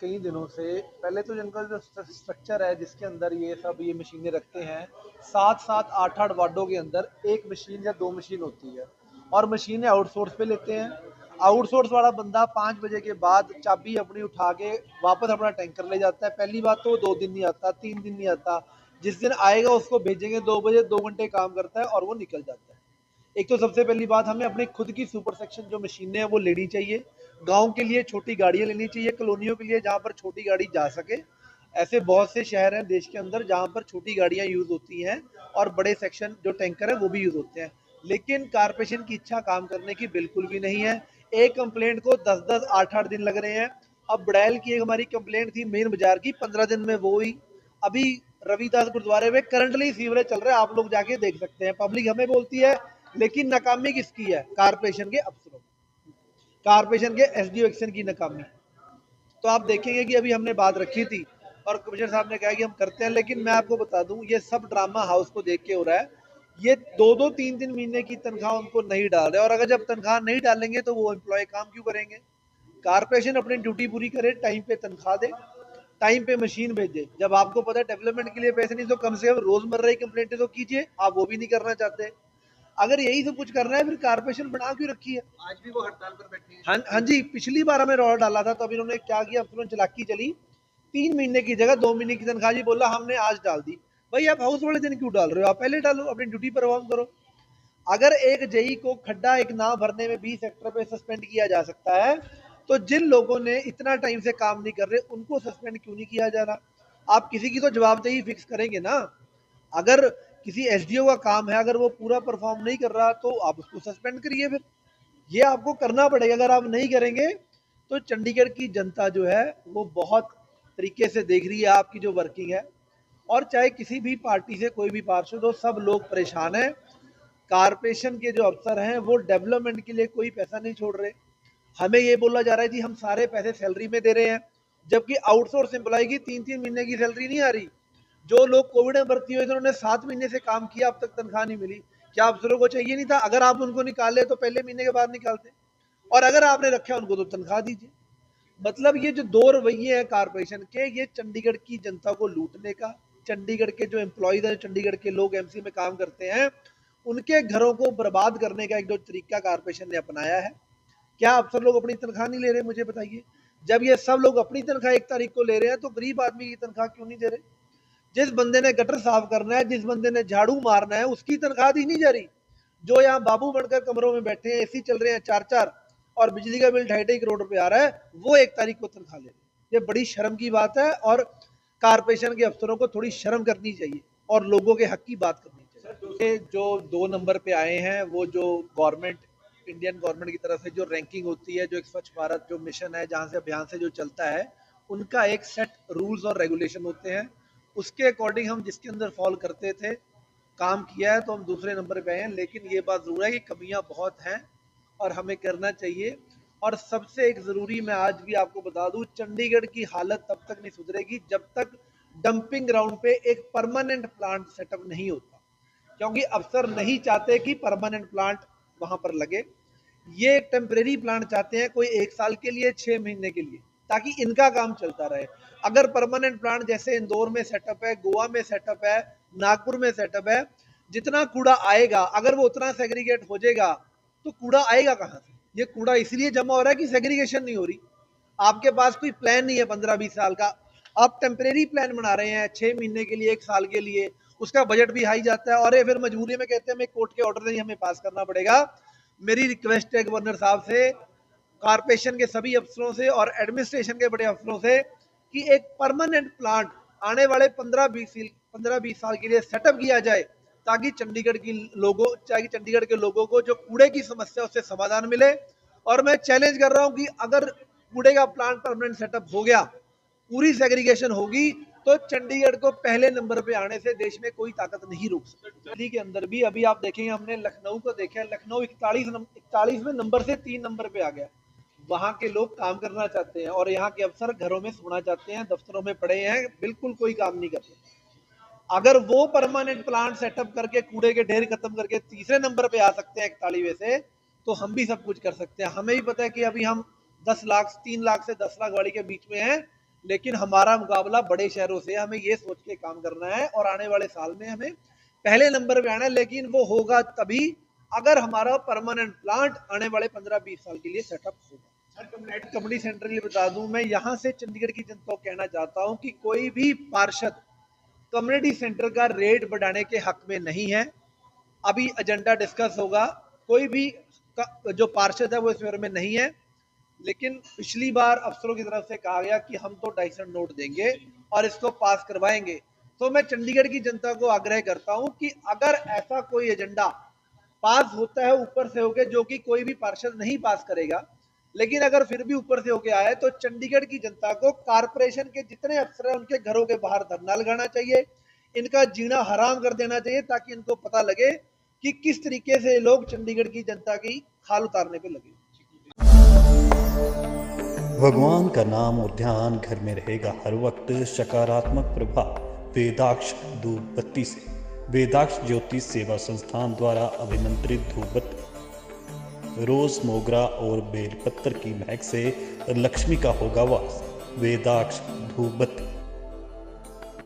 कई दिनों से, पहले तो जिनका जो स्ट्रक्चर है जिसके अंदर ये मशीनें रखते हैं, 7-7 8-8 वार्डों के अंदर एक मशीन या 2 मशीन होती है और मशीनें आउटसोर्स पे लेते हैं। आउटसोर्स वाला बंदा 5 बजे के बाद चाबी अपनी उठा के वापस अपना टैंकर ले जाता है। पहली बात तो 2 दिन नहीं आता, 3 दिन नहीं आता। जिस दिन आएगा उसको भेजेंगे 2 बजे, 2 घंटे काम करता है और वो निकल जाता है। एक तो सबसे पहली बात, हमें अपनी खुद की सुपर सेक्शन जो मशीनें हैं वो लेनी चाहिए। गांव के लिए छोटी गाड़ियां लेनी चाहिए, कॉलोनियों के लिए जहां पर छोटी गाड़ी जा सके। ऐसे बहुत से शहर हैं देश के अंदर जहां पर छोटी गाड़ियां यूज होती हैं और बड़े सेक्शन जो टैंकर है वो भी यूज होते हैं। लेकिन कारपोरेशन की इच्छा काम करने की बिल्कुल भी नहीं है। एक कंप्लेंट को 10-10 8-8 दिन लग रहे हैं। अब बुड़ैल की एक हमारी कंप्लेंट थी मेन बाजार की, 15 दिन में वो हुई। अभी रविदास गुरुद्वारे में करंटली सीवरेज चल रहा है, आप लोग जाके देख सकते हैं। पब्लिक हमें बोलती है, लेकिन नाकामी किसकी है? कारपोरेशन के अफसरों, कारपोरेशन के एसडीओ एक्शन की नाकामी। तो आप देखेंगे कि अभी हमने बात रखी थी और कमिश्नर साहब ने कहा कि हम करते हैं, लेकिन मैं आपको बता दूं ये सब ड्रामा हाउस को देख के हो रहा है। ये 2-2 3-3 महीने की तनख्वाह उनको नहीं डाल रहे, और अगर जब तनख्वाह नहीं डालेंगे तो वो एम्प्लॉय काम क्यों करेंगे? कारपोरेशन अपनी ड्यूटी पूरी करे, टाइम पे तनख्वाह दे, टाइम पे मशीन भेजे। जब आपको पता है डेवलपमेंट के लिए पैसे नहीं तो कम से कम रोजमर्रा की कंप्लेंटें तो कीजिए। आप वो भी नहीं करना चाहते। अगर यही सब कुछ करना है फिर कारपोरेशन बना क्यों रखी है? आज भी वो हड़ताल पर बैठी है। हाँ हाँ जी, पिछली बार हमें ऑर्डर डाला था तो अभी इन्होंने क्या किया, अफसरों ने चालाकी चली, 3 महीने की जगह 2 महीने की तनख्वाह जी बोला हमने आज डाल दी। भाई आप हाउस वाले दिन क्यों डाल रहे हो? आप पहले डालो, अपनी ड्यूटी परफॉर्म करो। अगर एक जेई को खड्डा एक नाव भरने में 20 सेक्टर पे सस्पेंड किया जा सकता है, तो जिन लोगों ने इतना टाइम से काम नहीं कर रहे उनको सस्पेंड क्यों नहीं किया जा रहा? आप किसी की तो जवाबदेही फिक्स करेंगे ना। अगर किसी एसडीओ का काम है, अगर वो पूरा परफॉर्म नहीं कर रहा तो आप उसको सस्पेंड करिए। फिर ये आपको करना पड़ेगा। अगर आप नहीं करेंगे तो चंडीगढ़ की जनता जो है वो बहुत तरीके से देख रही है आपकी जो वर्किंग है। और चाहे किसी भी पार्टी से कोई भी पार्षद हो, सब लोग परेशान हैं। कारपोरेशन के जो अफसर हैं वो डेवलपमेंट के लिए कोई पैसा नहीं छोड़ रहे। हमें ये बोला जा रहा है जी हम सारे पैसे सैलरी में दे रहे हैं, जबकि आउटसोर्स एम्प्लॉय की 3-3 महीने की सैलरी नहीं आ रही। जो लोग कोविड में भर्ती हुए थे उन्होंने 7 महीने से काम किया, अब तक तनख्वाह नहीं मिली। क्या अफसरों को चाहिए नहीं था? अगर आप उनको निकाले तो पहले महीने के बाद निकालते, और अगर आपने रखा उनको तो तनख्वाह दीजिए। मतलब ये जो दो रवैये हैं कारपोरेशन के, ये चंडीगढ़ की जनता को लूटने का, चंडीगढ़ के जो एम्प्लॉयज हैं, चंडीगढ़ के लोग एमसी में काम करते हैं, उनके घरों को बर्बाद करने का एक जो तरीका कारपोरेशन ने अपनाया है। क्या अफसर लोग अपनी तनख्वाह नहीं ले रहे? मुझे बताइए। जब ये सब लोग अपनी तनख्वाह 1 तारीख को ले रहे हैं तो गरीब आदमी की तनख्वाह क्यों नहीं दे रहे? जिस बंदे ने गटर साफ करना है, जिस बंदे ने झाड़ू मारना है, उसकी तनख्वाह दी नहीं जा रही। जो यहाँ बाबू बनकर कमरों में बैठे हैं, एसी चल रहे हैं 4-4 और बिजली का बिल 2.5-2.5 करोड़ रुपए आ रहा है, वो 1 तारीख को तनख्वाह ले रहे हैं। ये बड़ी शर्म की बात है और कारपोरेशन के अफसरों को थोड़ी शर्म करनी चाहिए और लोगों के हक की बात करनी चाहिए। ये जो 2 नंबर पे आए हैं, वो जो गवर्नमेंट, इंडियन गवर्नमेंट की तरफ से जो रैंकिंग होती है, जो एक स्वच्छ भारत जो मिशन है, जहाँ से अभियान से जो चलता है, उनका एक सेट रूल्स और रेगुलेशन होते हैं। उसके अकॉर्डिंग हम जिसके अंदर फॉलो करते थे, काम किया है, तो हम दूसरे नंबर पे आए हैं। लेकिन ये बात ज़रूर है कि कमियां बहुत हैं और हमें करना चाहिए। और सबसे एक ज़रूरी मैं आज भी आपको बता दूं, चंडीगढ़ की हालत तब तक नहीं सुधरेगी जब तक डंपिंग ग्राउंड पे एक परमानेंट प्लांट सेटअप नहीं होता, क्योंकि अफसर नहीं चाहते कि परमानेंट प्लांट वहां पर लगे। ये एक टेम्परेरी प्लांट चाहते हैं, कोई 1 साल के लिए, 6 महीने के लिए, ताकि इनका काम चलता रहे। अगर परमानेंट प्लांट जैसे इंदौर में सेटअप है, गोवा में सेटअप है, नागपुर में सेटअप है, जितना कूड़ा आएगा अगर वो उतना सेग्रीगेट हो जाएगा तो कूड़ा आएगा कहाँ से? ये कूड़ा इसलिए जमा हो रहा है कि सेग्रीगेशन नहीं हो रही। आपके पास कोई प्लान नहीं है 15-20 साल का, आप टेम्परेरी प्लान बना रहे हैं 6 महीने के लिए, 1 साल के लिए। उसका बजट भी हाई जाता है और ये फिर मजबूरी में कहते हैं हमें कोर्ट के ऑर्डर नहीं, हमें पास करना पड़ेगा। मेरी रिक्वेस्ट है गवर्नर साहब से, कारपोरेशन के सभी अफसरों से और एडमिनिस्ट्रेशन के बड़े अफसरों से कि एक परमानेंट प्लांट आने वाले 15-20 साल के लिए सेटअप किया जाए, ताकि चंडीगढ़ के लोगों को जो कूड़े की समस्या उससे समाधान मिले। और मैं चैलेंज कर रहा हूं कि अगर कूड़े का प्लांट परमानेंट सेटअप हो गया, पूरी सेग्रीगेशन होगी, तो चंडीगढ़ को पहले नंबर पे आने से देश में कोई ताकत नहीं रोक सकती। दिल्ली के अंदर भी अभी आप देखेंगे, हमने लखनऊ को देखा है, लखनऊ 41वें नंबर से 3 नंबर पे आ गया। वहां के लोग काम करना चाहते हैं और यहाँ के अफसर घरों में सोना चाहते हैं, दफ्तरों में पड़े हैं, बिल्कुल कोई काम नहीं करते। अगर वो परमानेंट प्लांट सेटअप करके कूड़े के ढेर खत्म करके तीसरे नंबर पे आ सकते हैं 41वें से, तो हम भी सब कुछ कर सकते हैं। हमें भी पता है कि अभी हम 10 लाख, 3 लाख से 10 लाख वाली के बीच में हैं, लेकिन हमारा मुकाबला बड़े शहरों से, हमें ये सोच के काम करना है और आने वाले साल में हमें पहले नंबर पे आना है। लेकिन वो होगा तभी अगर हमारा परमानेंट प्लांट आने वाले 15-20 साल के लिए सेटअप होगा। कम्युनिटी सेंटर के लिए बता दूं, मैं यहाँ से चंडीगढ़ की जनता को कहना चाहता हूँ कि कोई भी पार्षद कम्युनिटी सेंटर का रेट बढ़ाने के हक में नहीं है। अभी एजेंडा डिस्कस होगा, कोई भी जो पार्षद है वो इस बारे में नहीं है। लेकिन पिछली बार अफसरों की तरफ से कहा गया कि हम तो 250 नोट देंगे और इसको पास करवाएंगे। तो मैं चंडीगढ़ की जनता को आग्रह करता हूं कि अगर ऐसा कोई एजेंडा पास होता है ऊपर से होके, जो कि कोई भी पार्षद नहीं पास करेगा, लेकिन अगर फिर भी ऊपर से होके आए, तो चंडीगढ़ की जनता को कारपोरेशन के जितने अफसर हैं उनके घरों के बाहर धरना लगाना चाहिए, इनका जीना हराम कर देना चाहिए, ताकि इनको पता लगे कि किस तरीके से लोग चंडीगढ़ की जनता की खाल उतारने पे लगे। भगवान का नाम और ध्यान घर में रहेगा हर वक्त। सकारात्मक प्रभाव वेदाक्ष धूप बत्ती से। वेदाक्ष ज्योतिष सेवा संस्थान द्वारा अभिमंत्रित धूप बत्ती रोज, मोगरा और बेलपत्र की महक से लक्ष्मी का होगा वास। वेदाक्ष धूप बत्ती।